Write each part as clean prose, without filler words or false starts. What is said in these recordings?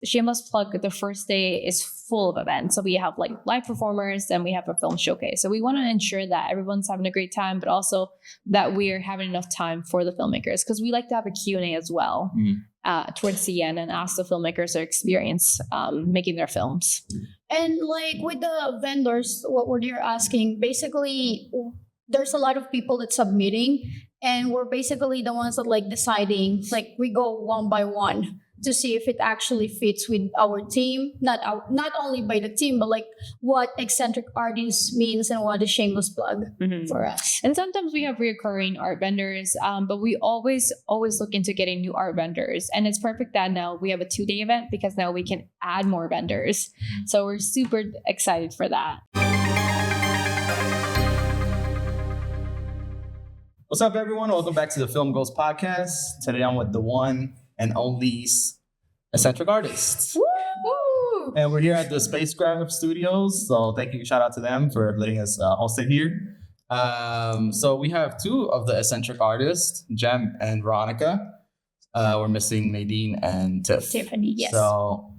Shameless Plug, the first day is full of events. So we have like live performers and we have a film showcase. So we want to ensure that everyone's having a great time, but also that we're having enough time for the filmmakers, because we like to have a Q&A as well towards the end and ask the filmmakers their experience making their films. And like with the vendors, what you're asking, basically there's a lot of people that's submitting, and we're basically the ones that like deciding, like we go one by one to see if it actually fits with our team, not only by the team, but like what Eccentric Artists means and what a Shameless Plug for us. And sometimes we have reoccurring art vendors, but we always look into getting new art vendors. And it's perfect that now we have a 2-day event, because now we can add more vendors. So we're super excited for that. What's up, everyone? Welcome back to the Film Goals Podcast. Today I'm with the one and only Eccentric Artists. Woo! And we're here at the Spacecraft Studios. So thank you, shout out to them for letting us host it here. So we have 2 of the Eccentric Artists, Jem and Veronica. We're missing Nadine and Tiffany, yes. So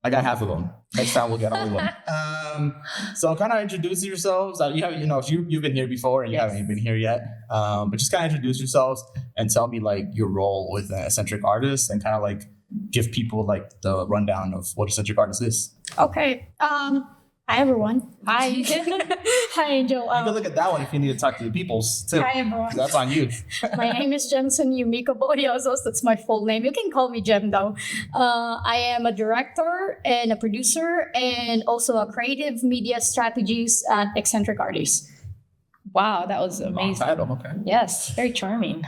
I got half of them. Next time we'll get all of them. So kind of introduce yourselves. You have, if you've been here before and you haven't been here yet, but just kind of introduce yourselves and tell me like your role with an Eccentric Artist, and kind of like give people like the rundown of what Eccentric Artist is. Okay. Hi everyone. Hi. Hi Angel. You can look at that one if you need to talk to the peoples too. Hi everyone. That's on you. My name is Jemsen Yumiko Bodiosos. That's my full name. You can call me Jem though. I am a director and a producer, and also a creative media strategist at Eccentric Artists. Wow, that was amazing. Long title, okay. Yes, very charming.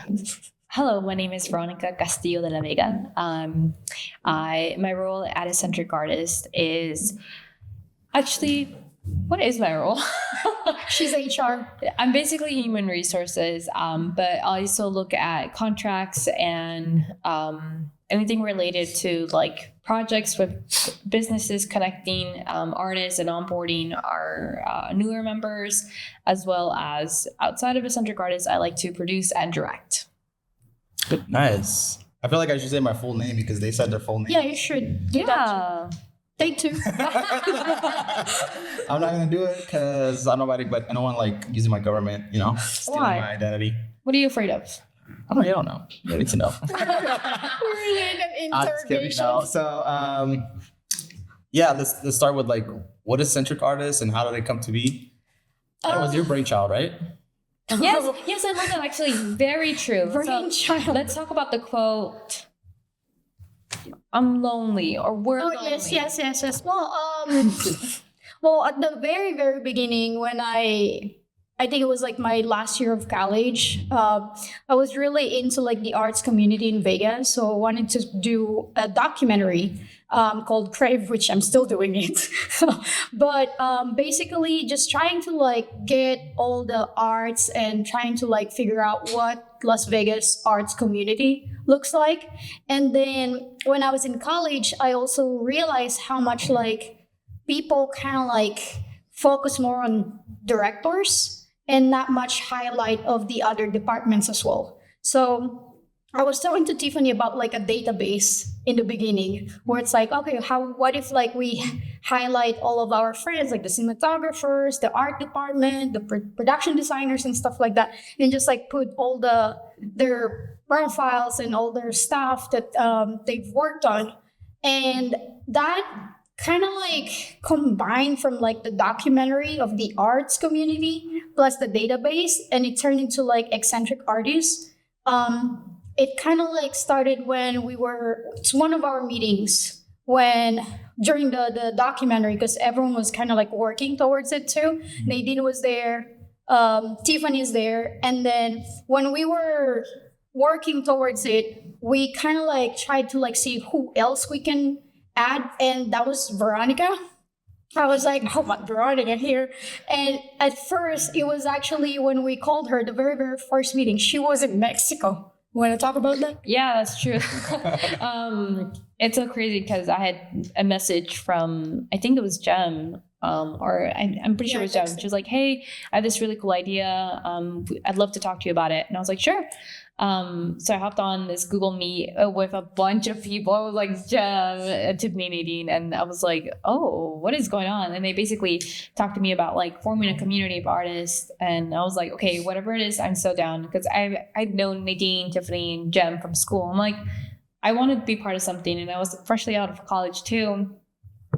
Hello, my name is Veronica Castillo de la Vega. My role at Eccentric Artist is actually, what is my role? She's HR. I'm basically human resources, but I also look at contracts and anything related to like projects with businesses, connecting artists and onboarding our newer members, as well as outside of Eccentric Artists, I like to produce and direct. Nice. I feel like I should say my full name because they said their full name. Yeah, you should do that too. They too. I'm not gonna do it because I don't want like using my government, stealing my identity. What are you afraid of? I don't know. You need to know. We're in an interrogation. So let's start with like, what is Eccentric Artists and how did they come to be? That was your brainchild, right? Yes, I love that. Actually, very true. Brainchild. So let's talk about the quote. I'm lonely, or we're lonely. Yes. Well, at the very, very beginning, when I think it was like my last year of college, I was really into like the arts community in Vegas. So I wanted to do a documentary called Crave, which I'm still doing it. But basically just trying to like get all the arts and trying to like figure out what Las Vegas arts community looks like. And then when I was in college, I also realized how much like people kind of like focus more on directors and not much highlight of the other departments as well. So I was talking to Tiffany about like a database in the beginning where it's like, okay, what if like we highlight all of our friends, like the cinematographers, the art department, the production designers and stuff like that, and just like put all their profiles and all their stuff that they've worked on. And that kind of like combined from like the documentary of the arts community plus the database, and it turned into like Eccentric Artists. It kind of like started when it's one of our meetings during the documentary, because everyone was kind of like working towards it too. Nadine was there, Tiffany's there. And then when we were working towards it, we kind of like tried to like see who else we can add. And that was Veronica. I was like, oh, my Veronica here. And at first, it was actually when we called her, the very, very first meeting, she was in Mexico. Want to talk about that? Yeah, that's true. It's so crazy because I had a message from, I think it was Jem, I'm pretty sure it was Jem. She was like, hey, I have this really cool idea. I'd love to talk to you about it. And I was like, sure. So I hopped on this Google Meet with a bunch of people. I was like, Jem, Tiffany, Nadine. And I was like, oh, what is going on? And they basically talked to me about like forming a community of artists. And I was like, okay, whatever it is, I'm so down. Because I'd known Nadine, Tiffany, and Jem from school. I'm like, I wanted to be part of something. And I was freshly out of college too.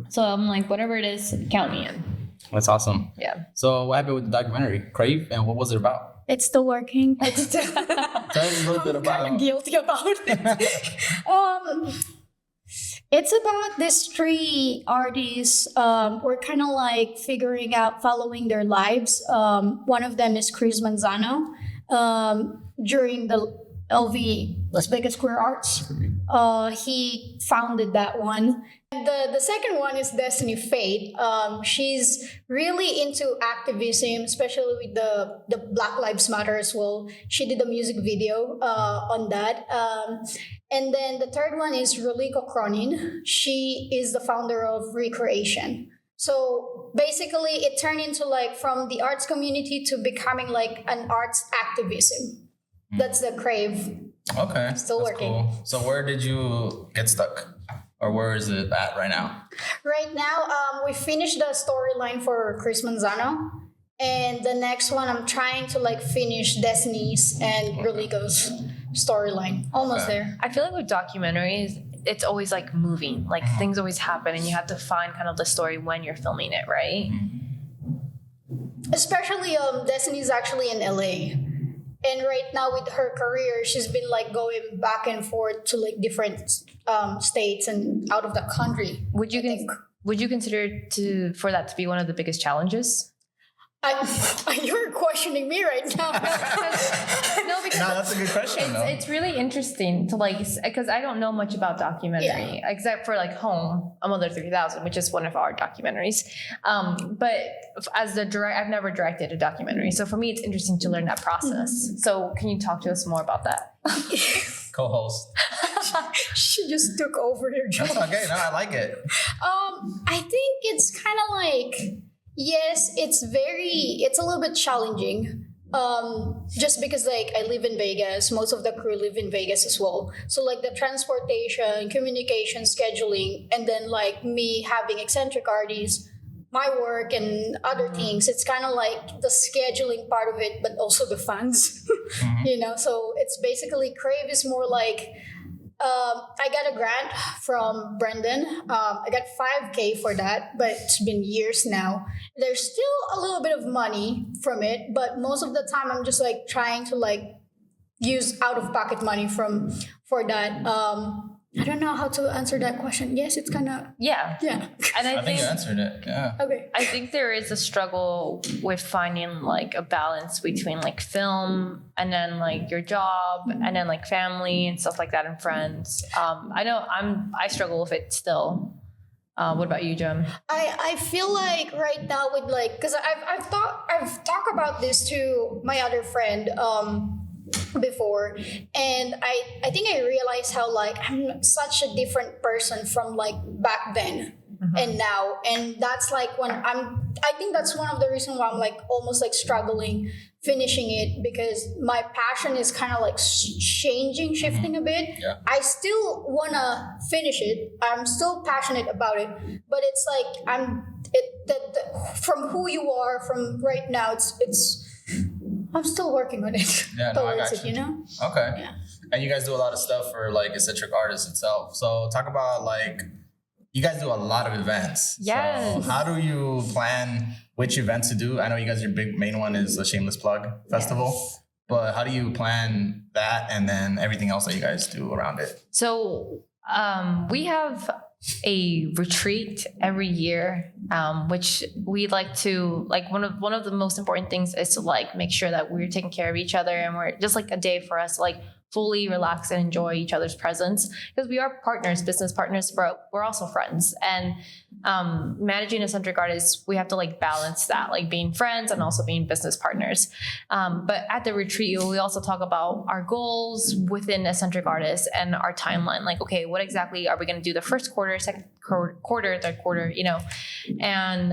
So I'm like, whatever it is, count me in. That's awesome. Yeah. So what happened with the documentary, Crave, and what was it about? It's still working. Tell us a little bit about I'm guilty about it. It's about these three artists. We're kind of like figuring out, following their lives. One of them is Chris Manzano. During the LV, Las Vegas Queer Arts, he founded that one. And the second one is Destiny Fate. She's really into activism, especially with the Black Lives Matter as well. She did a music video on that. And then the third one is Roliko Cronin. She is the founder of Recreation. So basically it turned into like from the arts community to becoming like an arts activism. That's the Crave. Okay. Still that's working. Cool. So where did you get stuck? Or where is it at right now? Right now, we finished the storyline for Chris Manzano. And the next one, I'm trying to like finish Destiny's and Roliko's storyline. Almost there. I feel like with documentaries, it's always like moving. Like things always happen and you have to find kind of the story when you're filming it, right? Especially Destiny's actually in LA. And right now with her career, she's been like going back and forth to like different states and out of the country. Would you consider for that to be one of the biggest challenges? You're questioning me right now. No, because that's a good question. It's really interesting to like, because I don't know much about documentary except for like Home, A Mother 3000, which is one of our documentaries. But as I've never directed a documentary, so for me it's interesting to learn that process. So can you talk to us more about that? Co-host. She just took over your job. That's okay. No, I like it. I think it's kind of like, yes, it's a little bit challenging. Just because like I live in Vegas, most of the crew live in Vegas as well. So like the transportation, communication, scheduling, and then like me having Eccentric Artists, my work and other things, it's kind of like the scheduling part of it, but also the funds, so it's basically Crave is more like, I got a grant from Brendan. I got $5,000 for that, but it's been years now. There's still a little bit of money from it, but most of the time I'm just like trying to like use out of pocket money for that. I don't know how to answer that question. Yes, it's kind of yeah. And I think you answered it. Yeah. Okay. I think there is a struggle with finding like a balance between like film and then like your job and then like family and stuff like that and friends. I know I struggle with it still. What about you, Jem? I feel like right now with like, because I've talked about this to my other friend before, and I think I realized how like I'm such a different person from like back then and now, and that's like when I think that's one of the reasons why I'm like almost like struggling finishing it, because my passion is kind of like shifting a bit. Yeah. I still want to finish it. I'm still passionate about it, but it's like from who you are from right now, it's I'm still working on it. Yeah, no, I got it, Okay. Yeah. And you guys do a lot of stuff for like Eccentric Artists itself. So talk about like, you guys do a lot of events. Yes. So how do you plan which events to do? I know you guys, your big main one is the Shameless Plug Festival. Yes. But how do you plan that and then everything else that you guys do around it? So we have a retreat every year, which we like to like one of the most important things is to like make sure that we're taking care of each other, and we're just like a day for us to like fully relax and enjoy each other's presence, because we are partners, business partners, but we're also friends. And managing Eccentric Artists, we have to like balance that, like being friends and also being business partners. But at the retreat, we also talk about our goals within Eccentric Artists and our timeline. Like, okay, what exactly are we going to do the first quarter, second quarter, third quarter, and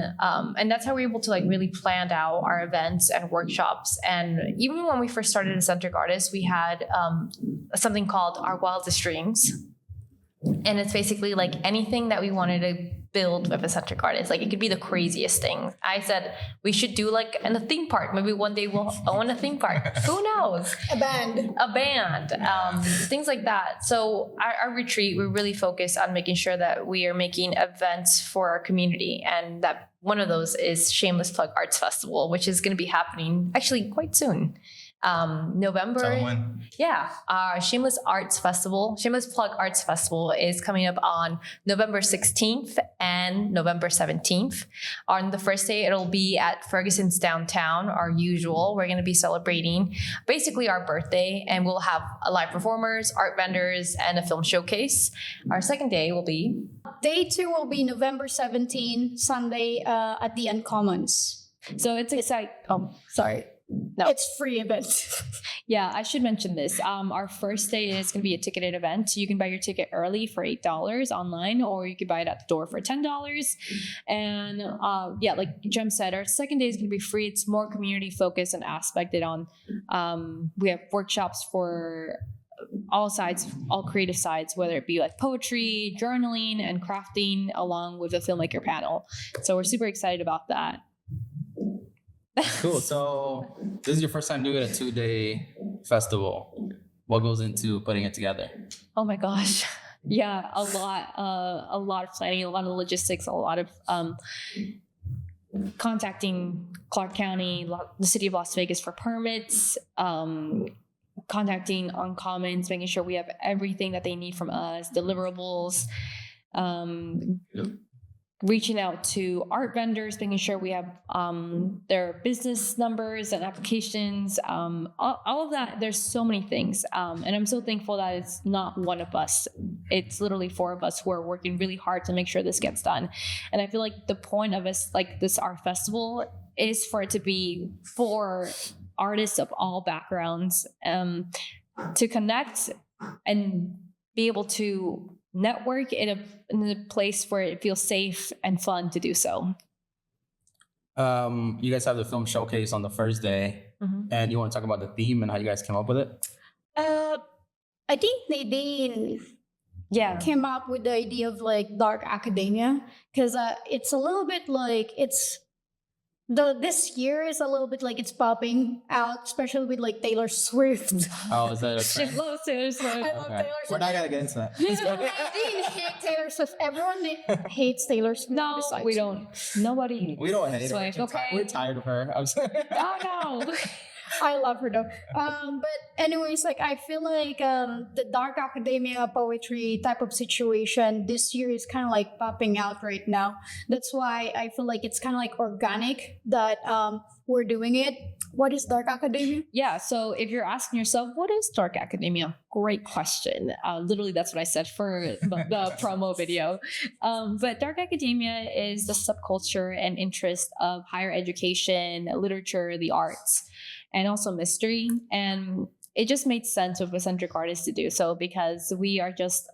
that's how we're able to like really plan out our events and workshops. And even when we first started Eccentric Artists, we had something called our wildest dreams. And it's basically like anything that we wanted to build with Eccentric Artists. Like it could be the craziest thing. I said we should do like a theme park. Maybe one day we'll own a theme park. Who knows? A band. Things like that. So our retreat, we're really focused on making sure that we are making events for our community, and that one of those is Shameless Plug Arts Festival, which is going to be happening actually quite soon. November. Tell them when. Yeah. Our Shameless Plug Arts Festival is coming up on November 16th and November 17th. On the first day, it'll be at Ferguson's downtown, our usual. We're going to be celebrating basically our birthday, and we'll have live performers, art vendors, and a film showcase. Our second day will be... Day 2 will be November 17, Sunday, at the Uncommons. So it's like... Oh, sorry. No. It's free event. Yeah, I should mention this. Our first day is going to be a ticketed event. You can buy your ticket early for $8 online, or you can buy it at the door for $10. And like Jem said, our second day is going to be free. It's more community focused and aspected on. We have workshops for all sides, all creative sides, whether it be like poetry, journaling, and crafting, along with a filmmaker panel. So we're super excited about that. Cool. So this is your first time doing a 2-day festival. What goes into putting it together? Oh my gosh. Yeah, a lot of planning, a lot of logistics, a lot of contacting Clark County, the city of Las Vegas for permits, contacting Uncommons, making sure we have everything that they need from us, deliverables, reaching out to art vendors, making sure we have their business numbers and applications, all of that. There's so many things. And I'm so thankful that it's not one of us. It's literally 4 of us who are working really hard to make sure this gets done. And I feel like the point of us, like this art festival, is for it to be for artists of all backgrounds, to connect and be able to network in a place where it feels safe and fun to do so. You guys have the film showcase on the first day, and you want to talk about the theme and how you guys came up with it? I think Nadine came up with the idea of like dark academia, because it's a little bit like this year is a little bit like it's popping out, especially with like Taylor Swift. Oh, is that a She trend? loves Taylor Swift. I love Taylor Swift. We're not gonna get into that. Nadine hates Taylor Swift. Everyone hates Taylor Swift. No, besides we me. don't. Nobody. We don't hate Swift, her. okay? We're tired of her. I'm sorry. Oh no. I love her though. But anyways, like I feel like the dark academia poetry type of situation this year is kind of like popping out right now. That's why I feel like it's kind of like organic that we're doing it. What is dark academia? Yeah, so if you're asking yourself, what is dark academia? Great question. Literally, that's what I said for the promo video. But dark academia is the subculture and interest of higher education, literature, the arts, and also mystery. And it just made sense with Eccentric Artists to do so, because we are just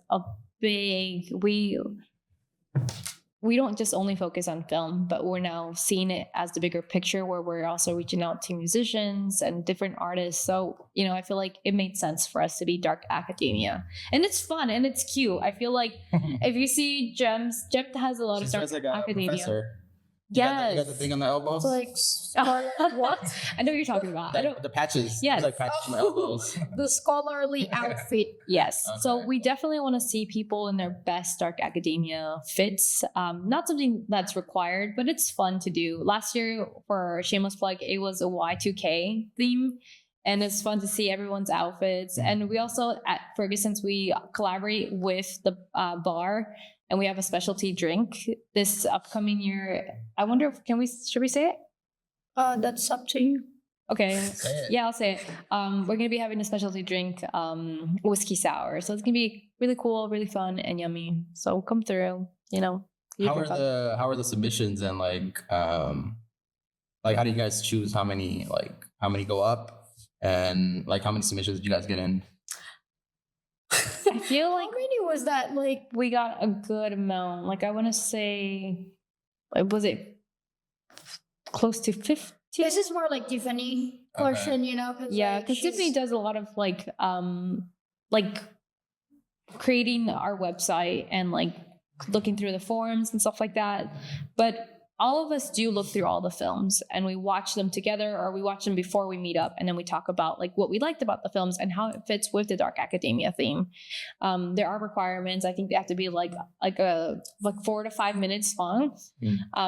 we don't just only focus on film, but we're now seeing it as the bigger picture, where we're also reaching out to musicians and different artists. So, I feel like it made sense for us to be dark academia. And it's fun and it's cute. I feel like if you see Jem has a lot of dark like academia. Professor. Yes. You got the thing on the elbows? Like what? I know what you're talking about. The patches. Yes. There's like patches on my elbows. The scholarly outfit. Yes. Okay. So we definitely want to see people in their best dark academia fits. Not something that's required, but it's fun to do. Last year for Shameless Plug, it was a Y2K theme. And it's fun to see everyone's outfits. And we also, at Ferguson's, we collaborate with the bar. And we have a specialty drink this upcoming year. I wonder, should we say it? That's up to you. Okay. Say it. Yeah, I'll say it. We're gonna be having a specialty drink, whiskey sour. So it's gonna be really cool, really fun, and yummy. So come through. You know. How are the submissions and how do you guys choose how many go up, and like how many submissions did you guys get in? I feel like How many was that? Like, we got a good amount. Like I want to say, was it close to 50? this is more like Tiffany question, you know? Yeah, because Tiffany does a lot of like creating our website and like looking through the forums and stuff like that. But all of us do look through all the films and we watch them together, or we watch them before we meet up, and then we talk about like what we liked about the films and how it fits with the dark academia theme. There are requirements. I think they have to be like 4 to 5 minutes long.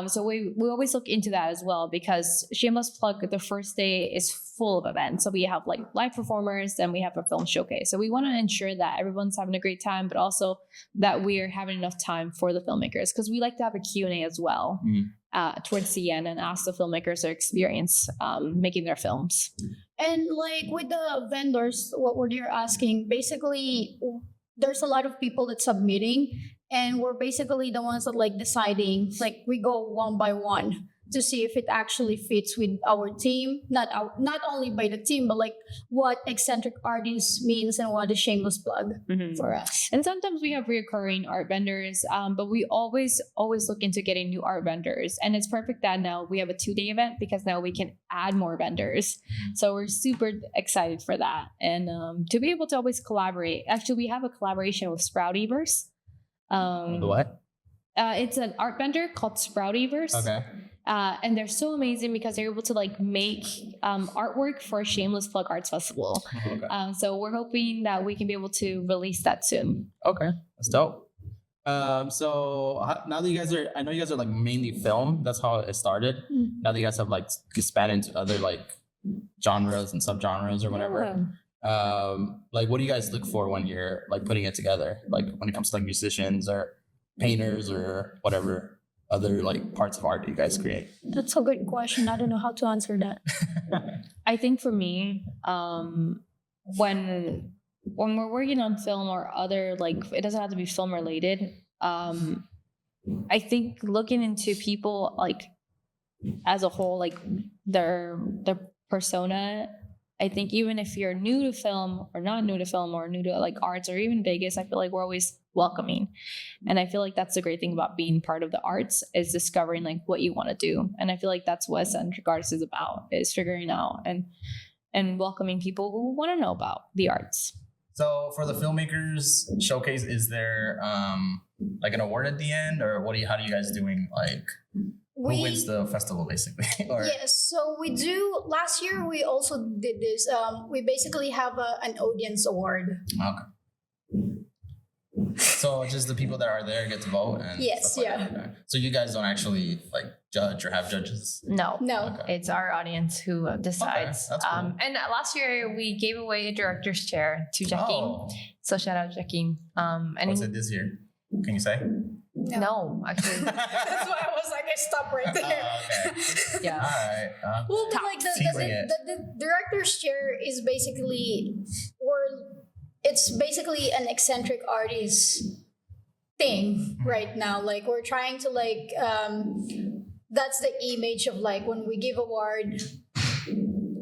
So we always look into that as well, because Shameless Plug, the first day is full of events. So we have like live performers, then we have a film showcase. So we want to ensure that everyone's having a great time, but also that we're having enough time for the filmmakers, because we like to have a Q&A as well. Towards the end, and ask the filmmakers their experience making their films. And like with the vendors, what you're asking, basically, there's a lot of people that's submitting, and we're basically the ones that like deciding. Like we go one by one to see if it actually fits with our team, not only by the team, but like what Eccentric Artists means and what is Shameless Plug for us. And sometimes we have reoccurring art vendors, but we always look into getting new art vendors. And it's perfect that now we have a 2-day event, because now we can add more vendors. So we're super excited for that. And to be able to always collaborate. Actually, we have a collaboration with Sproutyverse. What? It's an art vendor called Sproutyverse. Okay. And they're so amazing because they're able to like make artwork for Shameless Plug Arts Festival. Okay. So we're hoping that we can be able to release that soon. Okay, that's dope. So now that you guys I know you guys are like mainly film. That's how it started. Now that you guys have like expanded into other like genres and subgenres or whatever. Like what do you guys look for when you're like putting it together? Like when it comes to like musicians or painters or whatever other like parts of art that you guys create? That's a good question. I don't know how to answer that. I think for me, when we're working on film or other, like it doesn't have to be film related, I think looking into people like as a whole, like their persona. I think even if you're new to film or not new to film or new to like arts or even Vegas, I feel like we're always welcoming. And I feel like that's the great thing about being part of the arts, is discovering like what you want to do. And I feel like that's what Eccentric Artists is about, is figuring out and welcoming people who want to know about the arts. So for the filmmakers showcase, is there like an award at the end, or how do you guys doing? Like who wins the festival basically? Yes, so we do. Last year we also did this. We basically have an audience award. Okay. So just the people that are there get to vote and yes, stuff like yeah. that. Okay. So you guys don't actually like judge or have judges? No. Okay. It's our audience who decides. Okay, that's cool. And last year we gave away a director's chair to Jacqueline. So shout out Jacqueline. And was it this year? Can you say? No, actually. That's why I was like, I stopped right there. Okay. Yeah. All right. Well, but like the director's chair is basically, it's basically an eccentric artist thing right now. Like we're trying to like, that's the image of like when we give award,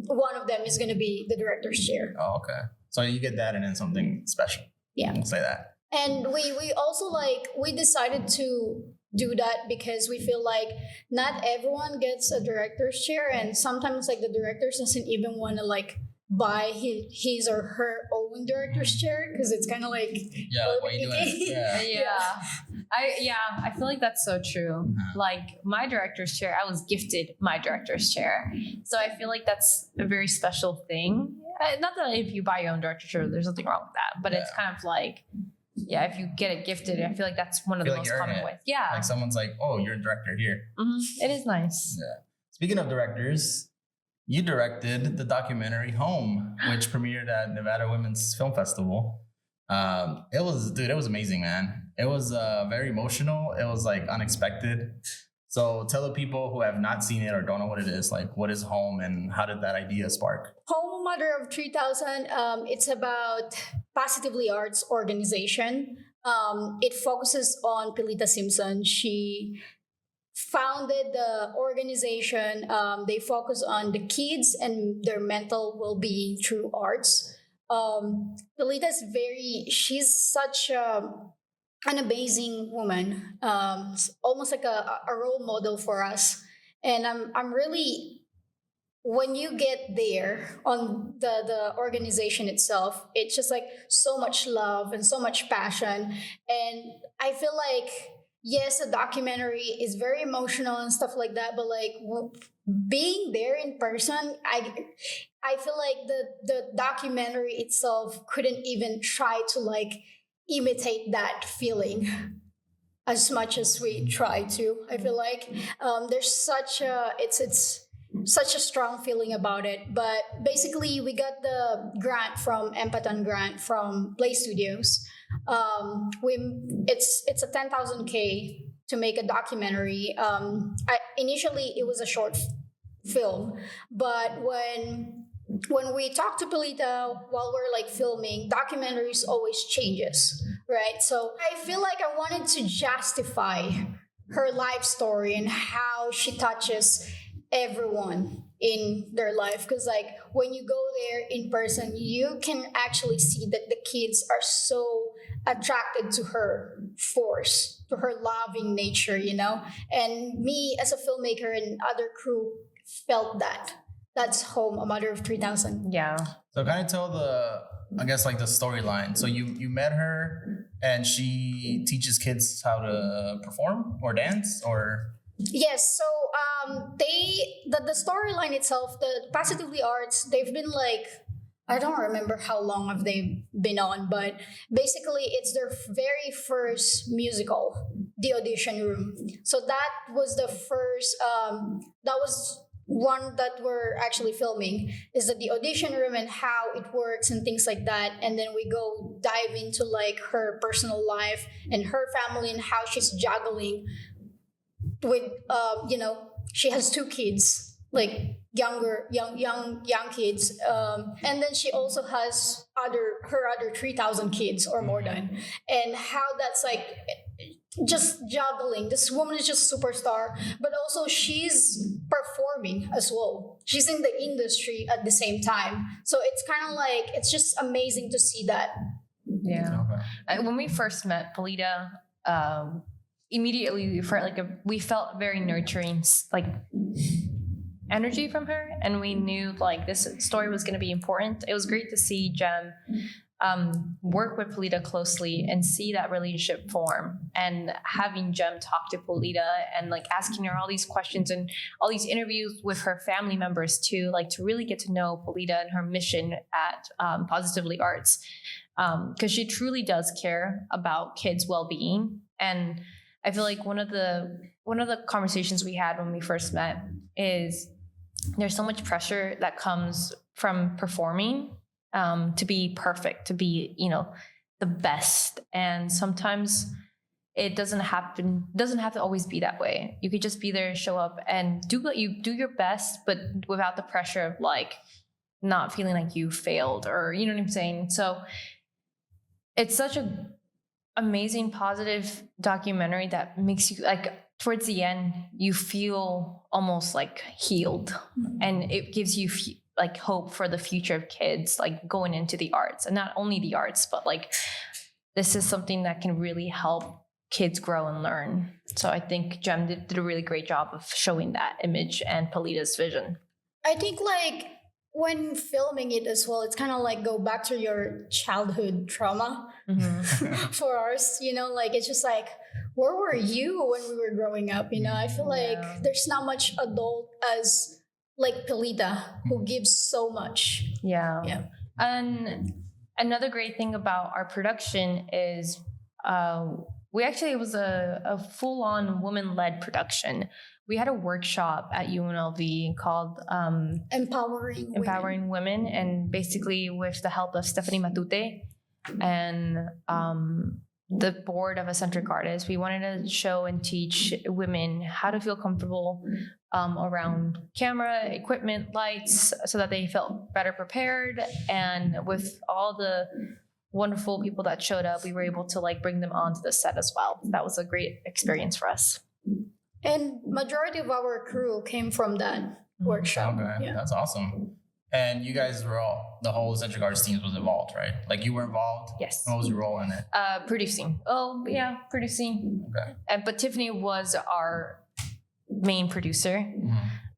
one of them is going to be the director's chair. Oh, okay. So you get that and then something special. Yeah. We'll say that. And we also like, we decided to do that because we feel like not everyone gets a director's chair, and sometimes like the directors doesn't even want to like buy his or her own director's chair because it's kind of like why you doing it? I feel like that's so true. Like my director's chair, I was gifted my director's chair, so I feel like that's a very special thing. Not that if you buy your own director's chair there's nothing wrong with that, but it's kind of like, if you get it gifted, I feel like that's one of the most common ways. Yeah. Like someone's like, oh, you're a director here. It is nice. Yeah. Speaking of directors, you directed the documentary Home, which premiered at Nevada Women's Film Festival. It was amazing, man. It was very emotional. It was like unexpected. So tell the people who have not seen it or don't know what it is, like what is Home and how did that idea spark? Home Mother of 3000, it's about Positively Arts organization. It focuses on Pilita Simpson. She founded the organization. They focus on the kids and their mental well-being through arts. Pilita's she's such an amazing woman, almost like a role model for us. And I'm really, when you get there on the organization itself, it's just like so much love and so much passion. And I feel like, yes, a documentary is very emotional and stuff like that, but like being there in person, I feel like the documentary itself couldn't even try to like imitate that feeling as much as we try to. I feel like there's such a it's such a strong feeling about it. But basically, we got the grant from Empatan grant from Play Studios. It's a 10,000K to make a documentary. Initially, it was a short film, but when we talk to Pilita while we're like filming, documentaries always changes, right? So I feel like I wanted to justify her life story and how she touches everyone in their life, because like when you go there in person, you can actually see that the kids are so attracted to her force, to her loving nature, and me as a filmmaker and other crew felt that. That's Home, a Mother of 3000. Yeah. So kind of tell I guess like the storyline. So you met her and she teaches kids how to perform or dance or... Yes, so the storyline itself, the Positively Arts, they've been like, I don't remember how long have they been on, but basically it's their very first musical, The Audition Room. So that was the first that was one that we're actually filming, is that the audition room and how it works and things like that. And then we go dive into like her personal life and her family and how she's juggling with she has two kids, like young kids, and then she also has her other 3,000 kids or more than, and how that's like just juggling. This woman is just superstar, but also she's performing as well. She's in the industry at the same time, so it's kind of like, it's just amazing to see that. Yeah. Okay. When we first met Polita, immediately we felt very nurturing like energy from her, and we knew like this story was going to be important. It was great to see Jem work with Polita closely and see that relationship form, and having Jem talk to Polita and like asking her all these questions and all these interviews with her family members too, like to really get to know Polita and her mission at Positively Arts, because she truly does care about kids' well-being. And I feel like one of the conversations we had when we first met is there's so much pressure that comes from performing, to be perfect, to be, the best. And sometimes it doesn't have to always be that way. You could just be there, show up and do your best, but without the pressure of like not feeling like you failed, or you know what I'm saying? So it's such a amazing, positive documentary that makes you like, towards the end, you feel almost like healed, and it gives you like hope for the future of kids, like going into the arts, and not only the arts, but like this is something that can really help kids grow and learn. So I think Jem did a really great job of showing that image and Polita's vision. I think like when filming it as well, it's kind of like go back to your childhood trauma for us, like it's just like, where were you when we were growing up? I feel like there's not much adult as like Polita who gives so much. Yeah. And another great thing about our production is it was a full-on woman-led production. We had a workshop at UNLV called Empowering Women, and basically with the help of Stephanie Matute and the board of Eccentric Artists, we wanted to show and teach women how to feel comfortable around camera, equipment, lights, so that they felt better prepared. And with all the wonderful people that showed up, we were able to like bring them onto the set as well. That was a great experience for us. And majority of our crew came from that workshop. Okay, Yeah. that's awesome. And you guys were the whole Eccentric Artists team was involved, right? Like you were involved? Yes. What was your role in it? Producing. Oh, yeah, producing. Okay. But Tiffany was our main producer.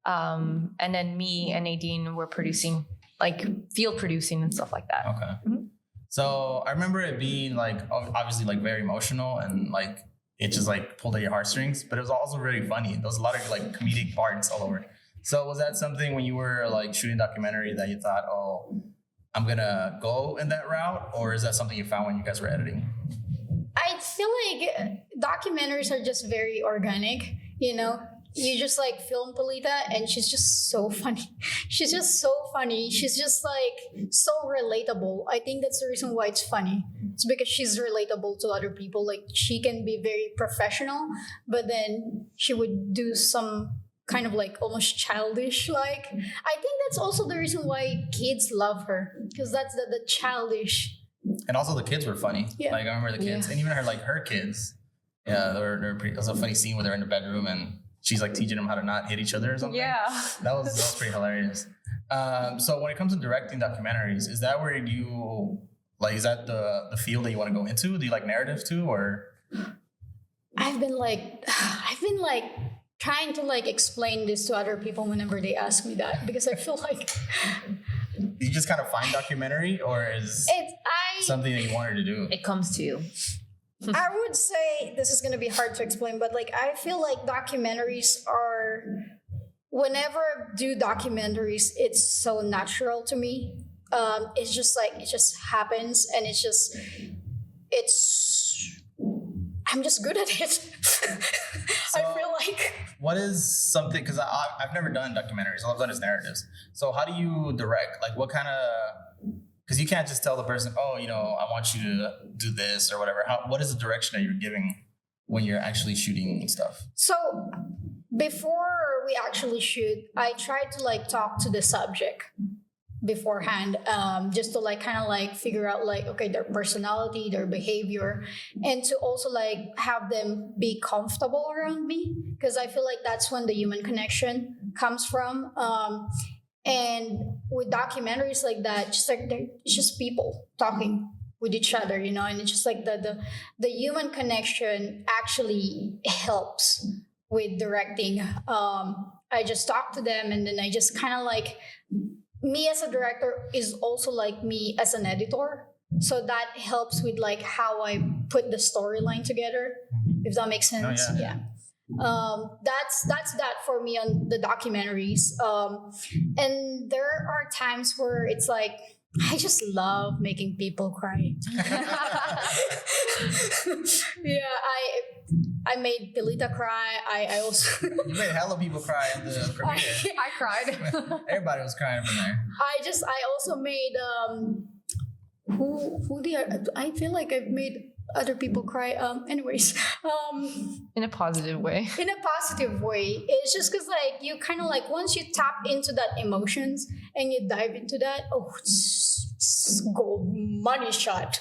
And then me and Nadine were producing, like field producing and stuff like that. Okay. So I remember it being like, obviously like very emotional and like it just like pulled at your heartstrings, but it was also really funny. There was a lot of like comedic parts all over. So was that something when you were like shooting a documentary that you thought, oh, I'm gonna go in that route? Or is that something you found when you guys were editing? I feel like documentaries are just very organic, you know? You just like film Polita and she's just so funny. She's just so funny. She's just like so relatable. I think that's the reason why it's funny. It's because she's relatable to other people. Like she can be very professional, but then she would do some kind of like almost childish like. I think that's also the reason why kids love her, because that's the childish. And also the kids were funny. Yeah. Like I remember the kids and even her kids. Yeah, they're pretty. There's a funny scene where they're in the bedroom and she's like teaching them how to not hit each other or something. Yeah. That was pretty hilarious. So when it comes to directing documentaries, is that where you like? Is that the field that you want to go into? Do you like narrative too, or? I've been like trying to like explain this to other people whenever they ask me that, because I feel like You just kind of find documentary, or is something that you wanted to do? It comes to you. I would say this is going to be hard to explain, but like I feel like documentaries are, whenever I do documentaries, it's so natural to me. It's just like it just happens, and I'm just good at it. I feel like. What is something? Because I've never done documentaries. All I've done is narratives. So how do you direct? Like what kind of? Because you can't just tell the person, oh, I want you to do this or whatever. What is the direction that you're giving when you're actually shooting stuff? So before we actually shoot, I try to like talk to the subject beforehand, just to like kind of like figure out like, okay, their personality, their behavior, and to also like have them be comfortable around me, because I feel like that's when the human connection comes from. And with documentaries like that, just like it's just people talking with each other, and it's just like the human connection actually helps with directing. I just talk to them, and then I just kind of like, me as a director is also like me as an editor, so that helps with like how I put the storyline together, if that makes sense. Oh, yeah. That's that for me on the documentaries. And there are times where it's like I just love making people cry. Yeah, I made Pilita cry. I also You made hella people cry at the premiere. I cried. Everybody was crying from there. I also made I feel like I've made other people cry. Anyways, In a positive way. in a positive way. It's just because like you kind of like once you tap into that emotions and you dive into that, it's gold money shot.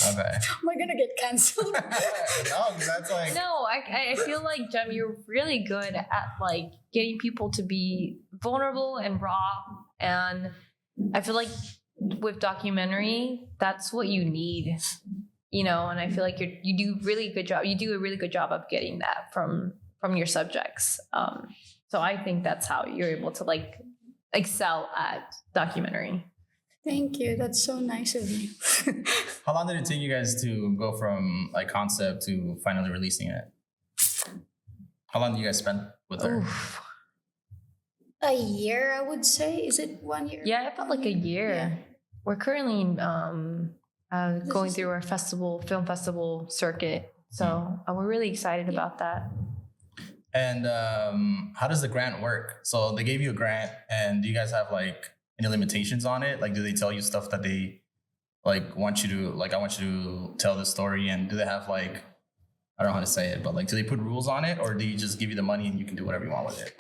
Okay. Am I gonna get canceled? No, 'cause that's like. No, I feel like, Jem, you're really good at like getting people to be vulnerable and raw. And I feel like with documentary, that's what you need, and I feel like you do really good job. You do a really good job of getting that from your subjects. So I think that's how you're able to like excel at documentary. Thank you. That's so nice of you. How long did it take you guys to go from like concept to finally releasing it? How long did you guys spend with her? Oof. A year, I would say. Is it 1 year? Yeah, it felt like a year. Yeah. We're currently going through our film festival circuit. So we're really excited about that. And how does the grant work? So they gave you a grant, and do you guys have like any limitations on it? Like, do they tell you stuff that they like want you to like I want you to tell this story, and do they have like, I don't know how to say it, but like do they put rules on it, or do you just give you the money and you can do whatever you want with it?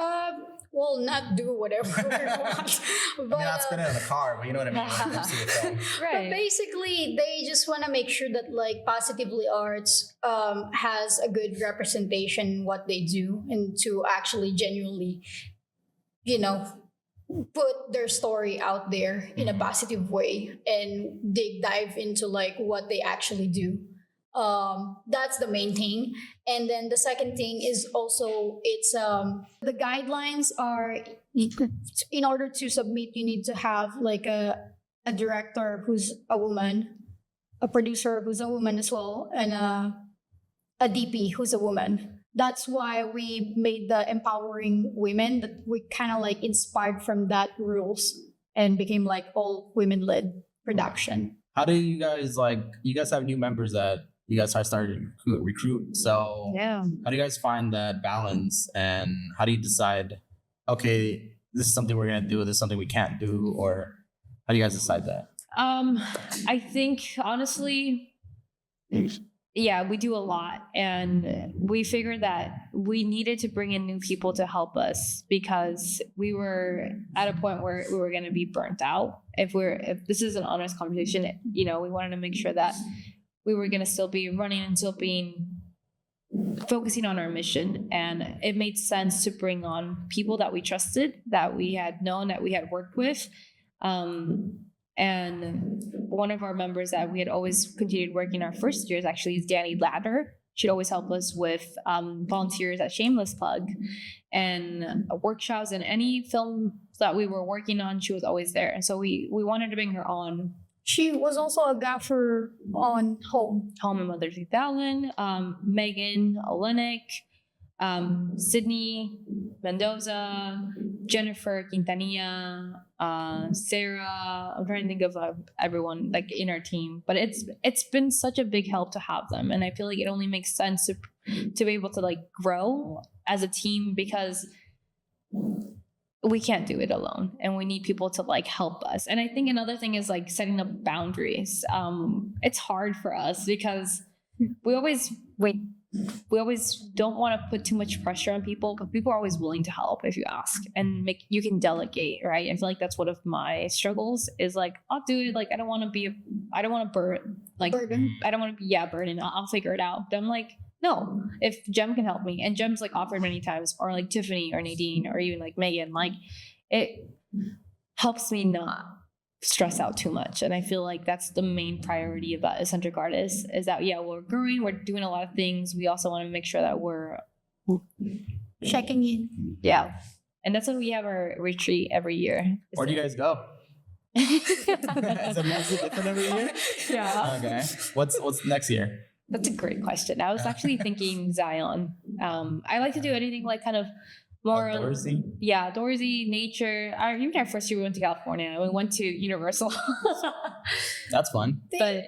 Well, not do whatever we want. But, I mean, not spend it on a car, but you know what I mean. Like, next to the film. But basically, they just want to make sure that like Positively Arts has a good representation in what they do, and to actually genuinely, you know, put their story out there in a positive way and dive into like what they actually do. That's the main thing. And then the second thing is also it's the guidelines are, in order to submit you need to have like a director who's a woman, a producer who's a woman as well, and a DP who's a woman. That's why we made the empowering women, that we kind of like inspired from that rules and became like all women led production. How do you guys you guys have new members that you guys are starting to recruit. So Yeah. how do you guys find that balance, and how do you decide, okay, this is something we're gonna do, this is something we can't do, or how do you guys decide that? I think honestly, yeah, we do a lot, and we figured that we needed to bring in new people to help us because we were at a point where we were going to be burnt out. If this is an honest conversation, we wanted to make sure that we were going to still be running and still being focusing on our mission, and it made sense to bring on people that we trusted, that we had known, that we had worked with. And one of our members that we had always continued working our first years actually is Danny Ladder. She'd always help us with volunteers at Shameless Plug and workshops, and any film that we were working on, she was always there. And so we wanted to bring her on. She was also a gaffer on Home and Mother 3000, Megan Olenek, Sydney Mendoza, Jennifer Quintanilla, Sarah. I'm trying to think of everyone like in our team, but it's been such a big help to have them, and I feel like it only makes sense to be able to like grow as a team, because we can't do it alone, and we need people to like help us. And I think another thing is like setting up boundaries. It's hard for us because we always don't want to put too much pressure on people, but people are always willing to help if you ask, and you can delegate, right? I feel like that's one of my struggles is like, I'll do it. Like, I don't want to burden. I don't want to be, burden. I'll figure it out. But I'm like, no, if Jem can help me, and Jem's like offered many times, or like Tiffany or Nadine or even like Megan, like it helps me not stress out too much. And I feel like that's the main priority about Eccentric Artists, is that we're growing, we're doing a lot of things. We also want to make sure that we're checking in. Yeah. And that's when we have our retreat every year. Where do you guys go? Is it music different every year? Yeah. Okay. What's next year? That's a great question. I was actually thinking Zion. I like to do anything like kind of more outdoorsy? Yeah, outdoorsy, nature. Even our first year we went to California. We went to Universal. That's fun. But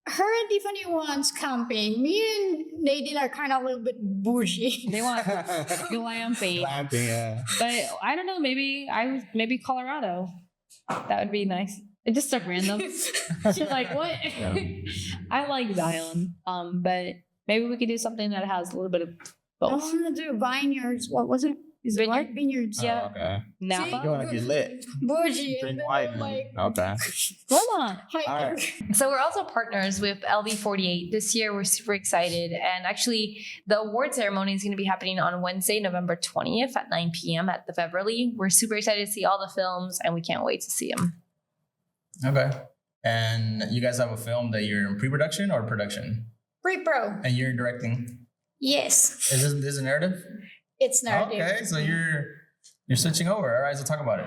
her and Tiffany wants camping. Me and Nadine are kind of a little bit bougie. They want glamping. Glamping, yeah. But I don't know. Maybe Colorado. That would be nice. It's just so random. She's like, what? Yeah. I like Zion. But maybe we could do something that has a little bit of I both. want to do vineyards. What was it? Is it what? Vineyards. Yeah. Oh, okay. Napa. You want to get lit. Bougie. Drink and then wine. like Okay. Come on. hiker. All right. So we're also partners with LV48. This year we're super excited, and actually the award ceremony is going to be happening on Wednesday, November 20th at 9 p.m. at the Beverly. We're super excited to see all the films, and we can't wait to see them. Okay. And you guys have a film that you're in pre-production or production? Pre-pro. And you're directing? Yes. Is this a narrative? It's narrative. Okay, so you're switching over. All right, so talk about it.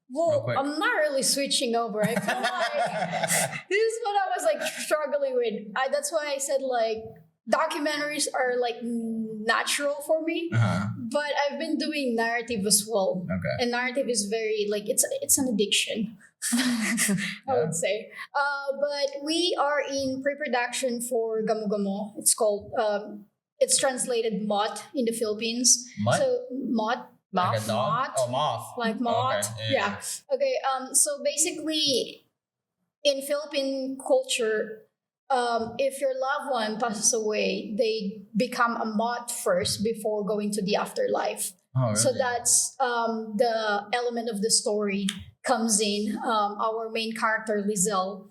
Real Well, quick. I'm not really switching over. I feel like this is what I was like struggling with. That's why I said like documentaries are like natural for me, Uh-huh. but I've been doing narrative as well. Okay. And narrative is very like it's an addiction. I would say. But we are in pre-production for Gamu Gamo. It's called it's translated moth in the Philippines. Mutt? So moth. Like a dog? Moth. Oh, moth. Like moth. Okay. Yeah. Okay. So basically, in Philippine culture, if your loved one passes away, they become a moth first before going to the afterlife. Oh, really? So that's the element of the story comes in. Our main character, Lizelle,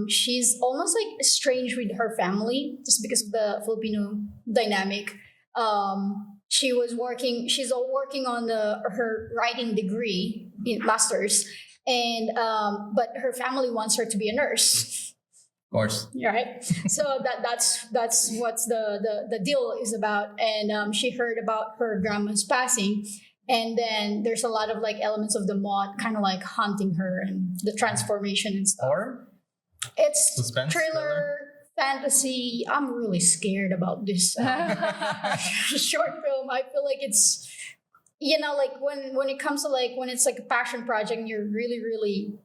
she's almost like estranged with her family just because of the Filipino dynamic. She's all working on her writing degree in masters, and but her family wants her to be a nurse. Of course. Right. So that's what's the deal is about. And she heard about her grandma's passing, and then there's a lot of like elements of the moth kind of like haunting her and the transformation and stuff. Horror? It's Suspense, thriller, fantasy. I'm really scared about this short film. I feel like it's, like when it comes to like when it's like a passion project and you're really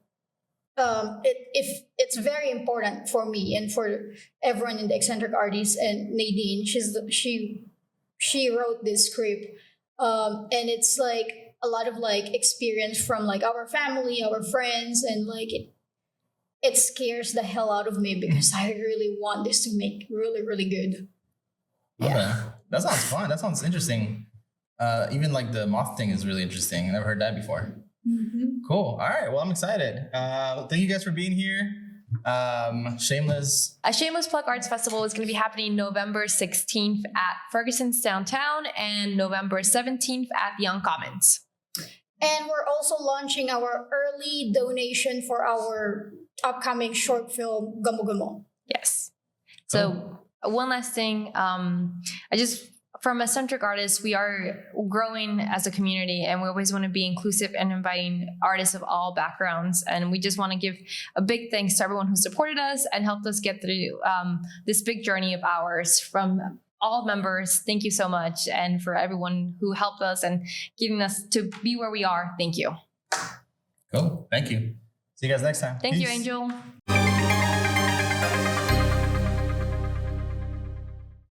if it's very important for me and for everyone in the Eccentric Artists, and Nadine, she wrote this script, and it's like a lot of like experience from like our family, our friends, and like it scares the hell out of me because I really want this to make really good. Yeah. Okay. That sounds fun. That sounds interesting. Even like the moth thing is really interesting. I never heard that before. Mm-hmm. Cool. All right. Well, I'm excited. Thank you guys for being here. Shameless. A Shameless Plug Arts Festival is going to be happening November 16th at Ferguson's downtown and November 17th at the Young Commons. And we're also launching our early donation for our upcoming short film, Gamo Gamo. Yes. So one last thing, from Eccentric Artists, we are growing as a community, and we always want to be inclusive and inviting artists of all backgrounds. And we just want to give a big thanks to everyone who supported us and helped us get through this big journey of ours. From all members, thank you so much. And for everyone who helped us and getting us to be where we are, thank you. Cool. Thank you. See you guys next time. Thank you, Peace. Angel.